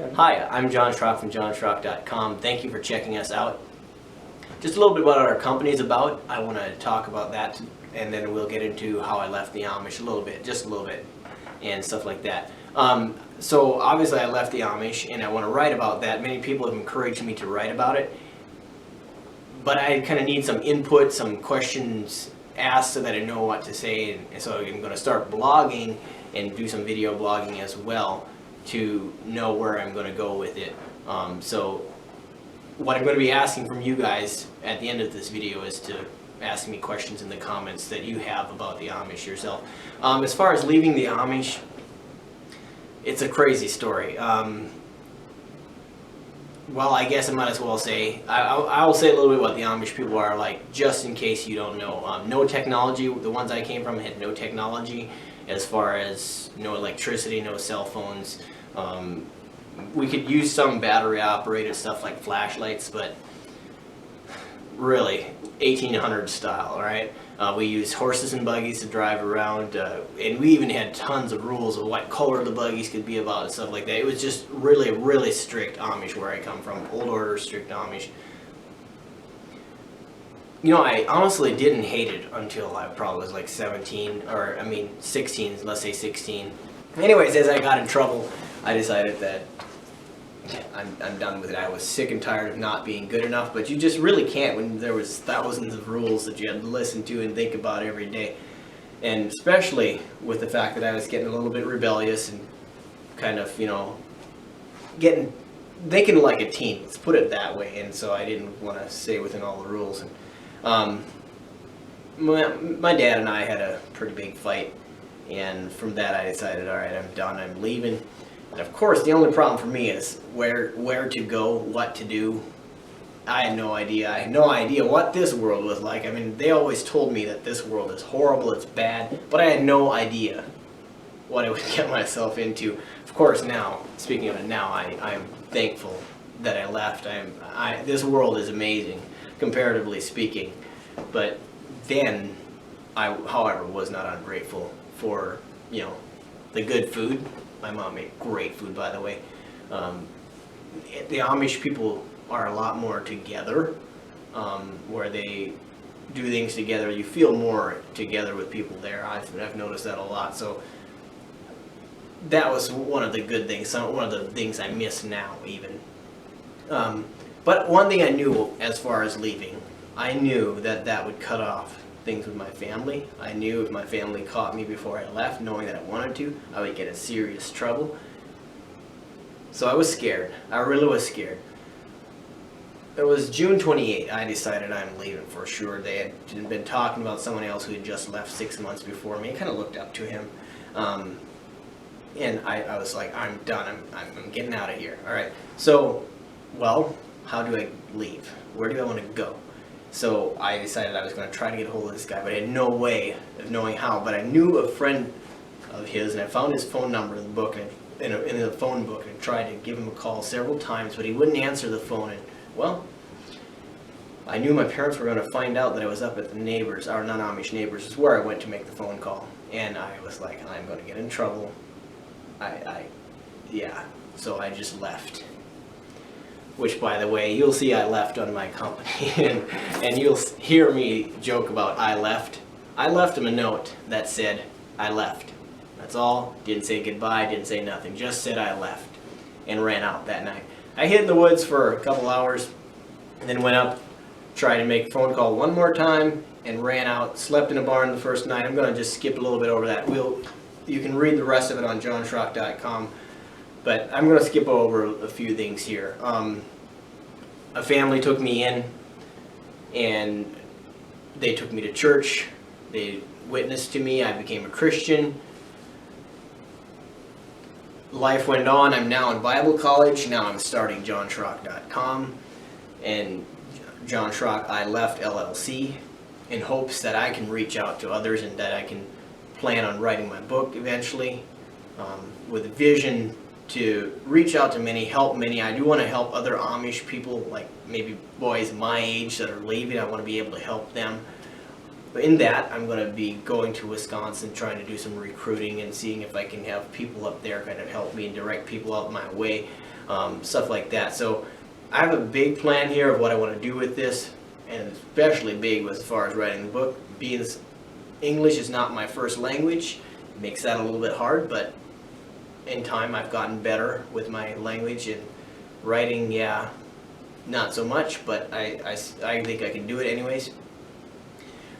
Hi, I'm John Schrock from johnschrock.com. Thank you for checking us out. Just a little bit about what our company is about. I want to talk about that, and then we'll get into how I left the Amish a little bit, just a little bit, and stuff like that. So obviously I left the Amish, and I want to write about that. Many people have encouraged me to write about it, but I kind of need some input, some questions asked so that I know what to say, and so I'm going to start blogging and do some video blogging as well to know where I'm going to go with it. So what I'm going to be asking from you guys at the end of this video is to ask me questions in the comments that you have about the Amish yourself. As far as leaving the Amish, it's a crazy story. Well, I guess I might as well say, I'll say a little bit what the Amish people are like, just in case you don't know. No technology. The ones I came from had no technology, as far as no electricity, no cell phones. We could use some battery operated stuff like flashlights, but really 1800 style, right? We used horses and buggies to drive around, and we even had tons of rules of what color the buggies could be about and stuff like that. It was just really strict Amish where I come from, old order strict Amish. You know, I honestly didn't hate it until I probably was like 17, or I mean 16, let's say 16. Anyways, as I got in trouble, I decided that I'm done with it. I was sick and tired of not being good enough, but you just really can't when there was thousands of rules that you had to listen to and think about every day. And especially with the fact that I was getting a little bit rebellious and kind of, you know, thinking like a teen, let's put it that way. And so I didn't want to stay within all the rules. And my dad and I had a pretty big fight, and from that I decided, all right, I'm done, I'm leaving. And of course, the only problem for me is where to go, what to do. I had no idea. I had no idea what this world was like. I mean, they always told me that this world is horrible, it's bad, but I had no idea what I would get myself into. Of course, now, speaking of it now, I'm thankful that I left. This world is amazing, comparatively speaking. But then, I, however, was not ungrateful for, you know, the good food. My mom made great food, by the way. The Amish people are a lot more together, where they do things together. You feel more together with people there. I've noticed that a lot. So that was one of the good things, one of the things I miss now even. But one thing I knew as far as leaving, I knew that would cut off things with my family. I knew if my family caught me before I left, knowing that I wanted to, I would get in serious trouble. So I was scared. I really was scared. It was June 28th. I decided I'm leaving for sure. They had been talking about someone else who had just left 6 months before me. I kind of looked up to him. And I was like, I'm done. I'm getting out of here. All right. So, well, how do I leave? Where do I want to go? So I decided I was going to try to get a hold of this guy, but I had no way of knowing how. But I knew a friend of his, and I found his phone number in the book, in the phone book, and tried to give him a call several times, but he wouldn't answer the phone. And well, I knew my parents were going to find out that I was up at the neighbors, our non-Amish neighbors, is where I went to make the phone call. And I was like, I'm going to get in trouble. Yeah. So I just left. Which, by the way, you'll see I left on my company, and you'll hear me joke about I left. I left him a note that said, I left. That's all. Didn't say goodbye, didn't say nothing. Just said I left, and ran out that night. I hid in the woods for a couple hours, and then went up, tried to make a phone call one more time, and ran out. Slept in a barn the first night. I'm going to just skip a little bit over that. You can read the rest of it on johnschrock.com. But I'm going to skip over a few things here. A family took me in, and they took me to church. They witnessed to me. I became a Christian. Life went on. I'm now in Bible college. Now I'm starting johnschrock.com. And John Schrock, I left LLC in hopes that I can reach out to others and that I can plan on writing my book eventually, with a vision to reach out to many, help many. I do want to help other Amish people, like maybe boys my age that are leaving. I want to be able to help them. in that, I'm going to be going to Wisconsin, trying to do some recruiting and seeing if I can have people up there kind of help me and direct people out my way, stuff like that. So I have a big plan here of what I want to do with this, and especially big as far as writing the book. Being English is not my first language, it makes that a little bit hard, but in time I've gotten better with my language, and writing, yeah, not so much, but I think I can do it anyways.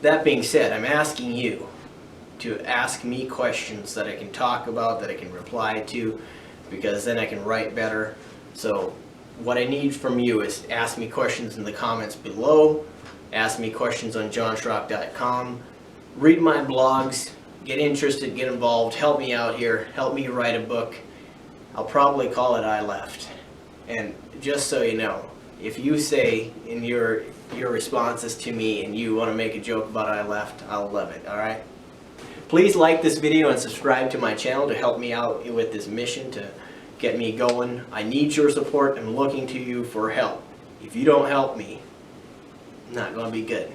That being said, I'm asking you to ask me questions that I can talk about, that I can reply to, because then I can write better. So what I need from you is ask me questions in the comments below, ask me questions on johnschrock.com, read my blogs, get interested, get involved, help me out here, help me write a book. I'll probably call it I Left. And just so you know, if you say in your responses to me and you want to make a joke about I Left, I'll love it, alright? Please like this video and subscribe to my channel to help me out with this mission to get me going. I need your support. I'm looking to you for help. If you don't help me, not going to be good.